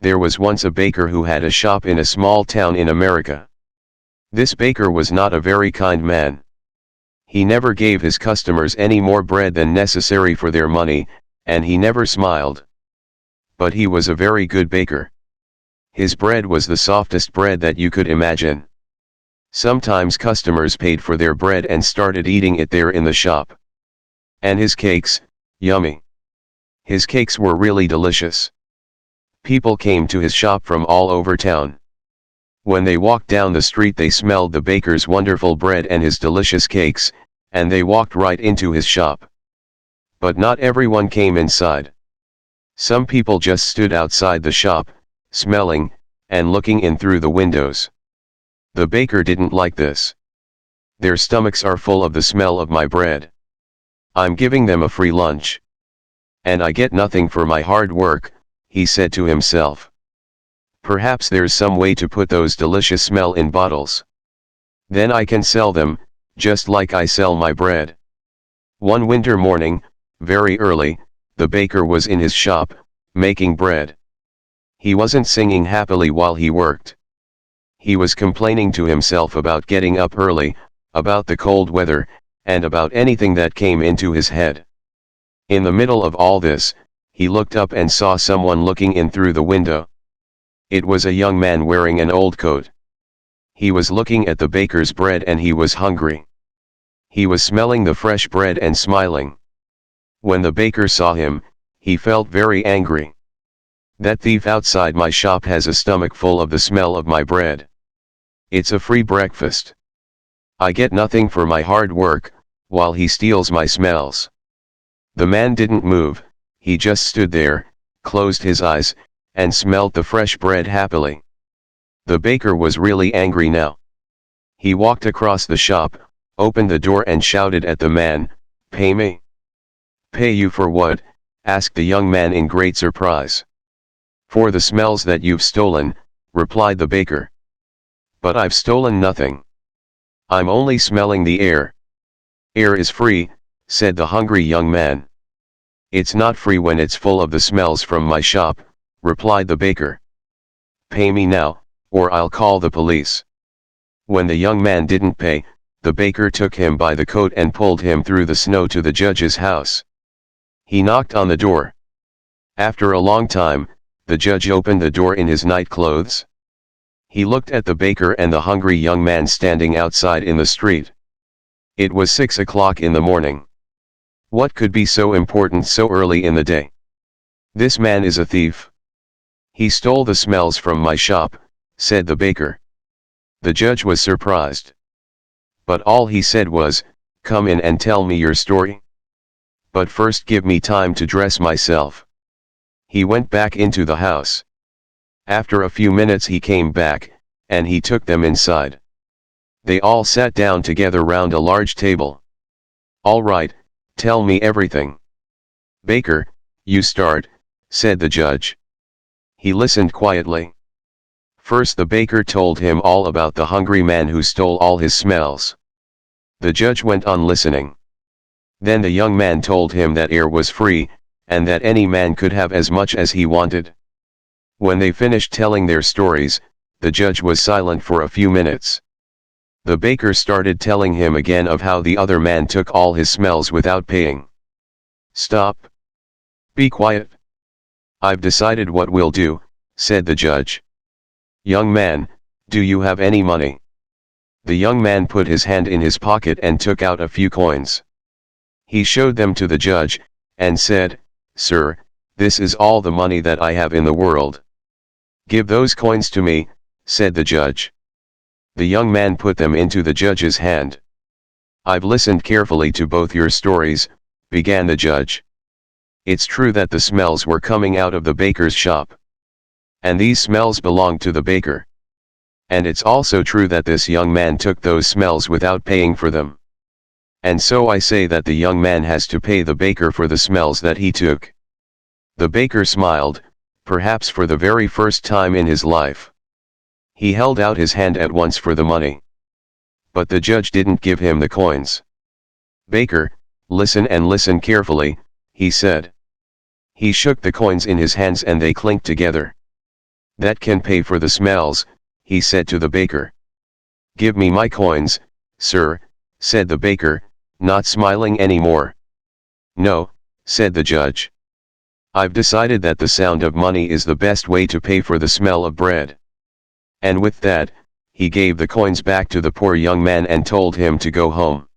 There was once a baker who had a shop in a small town in America. This baker was not a very kind man. He never gave his customers any more bread than necessary for their money, and he never smiled. But he was a very good baker. His bread was the softest bread that you could imagine. Sometimes customers paid for their bread and started eating it there in the shop. And his cakes, yummy. His cakes were really delicious. People came to his shop from all over town. When they walked down the street they smelled the baker's wonderful bread and his delicious cakes, and they walked right into his shop. But not everyone came inside. Some people just stood outside the shop, smelling, and looking in through the windows. The baker didn't like this. Their stomachs are full of the smell of my bread. I'm giving them a free lunch. And I get nothing for my hard work, he said to himself. Perhaps there's some way to put those delicious smell in bottles. Then I can sell them, just like I sell my bread. One winter morning, very early, the baker was in his shop, making bread. He wasn't singing happily while he worked. He was complaining to himself about getting up early, about the cold weather, and about anything that came into his head. In the middle of all this, he looked up and saw someone looking in through the window. It was a young man wearing an old coat. He was looking at the baker's bread and he was hungry. He was smelling the fresh bread and smiling. When the baker saw him, he felt very angry. That thief outside my shop has a stomach full of the smell of my bread. It's a free breakfast. I get nothing for my hard work, while he steals my smells. The man didn't move, he just stood there, closed his eyes, and smelled the fresh bread happily. The baker was really angry now. He walked across the shop, opened the door and shouted at the man, "Pay me." "Pay you for what?" asked the young man in great surprise. "For the smells that you've stolen," replied the baker. "But I've stolen nothing. I'm only smelling the air." "Air is free," said the hungry young man. "It's not free when it's full of the smells from my shop," replied the baker. "Pay me now, or I'll call the police." When the young man didn't pay, the baker took him by the coat and pulled him through the snow to the judge's house. He knocked on the door. After a long time, the judge opened the door in his night clothes. He looked at the baker and the hungry young man standing outside in the street. It was 6 o'clock in the morning. What could be so important so early in the day? "This man is a thief. He stole the smells from my shop," said the baker. The judge was surprised. But all he said was, "Come in and tell me your story. But first give me time to dress myself." He went back into the house. After a few minutes he came back, and he took them inside. They all sat down together round a large table. "All right, tell me everything." "Baker, you start," said the judge. He listened quietly. First the baker told him all about the hungry man who stole all his smells. The judge went on listening. Then the young man told him that air was free, and that any man could have as much as he wanted. When they finished telling their stories, the judge was silent for a few minutes. The baker started telling him again of how the other man took all his smells without paying. "Stop. Be quiet. I've decided what we'll do," said the judge. "Young man, do you have any money?" The young man put his hand in his pocket and took out a few coins. He showed them to the judge, and said, "Sir, this is all the money that I have in the world." "Give those coins to me," said the judge. The young man put them into the judge's hand. "I've listened carefully to both your stories," began the judge. "It's true that the smells were coming out of the baker's shop. And these smells belonged to the baker. And it's also true that this young man took those smells without paying for them. And so I say that the young man has to pay the baker for the smells that he took." The baker smiled, perhaps for the very first time in his life. He held out his hand at once for the money. But the judge didn't give him the coins. "Baker, listen and listen carefully," he said. He shook the coins in his hands and they clinked together. "That can pay for the smells," he said to the baker. "Give me my coins, sir," said the baker, not smiling anymore. "No," said the judge. "I've decided that the sound of money is the best way to pay for the smell of bread." And with that, he gave the coins back to the poor young man and told him to go home.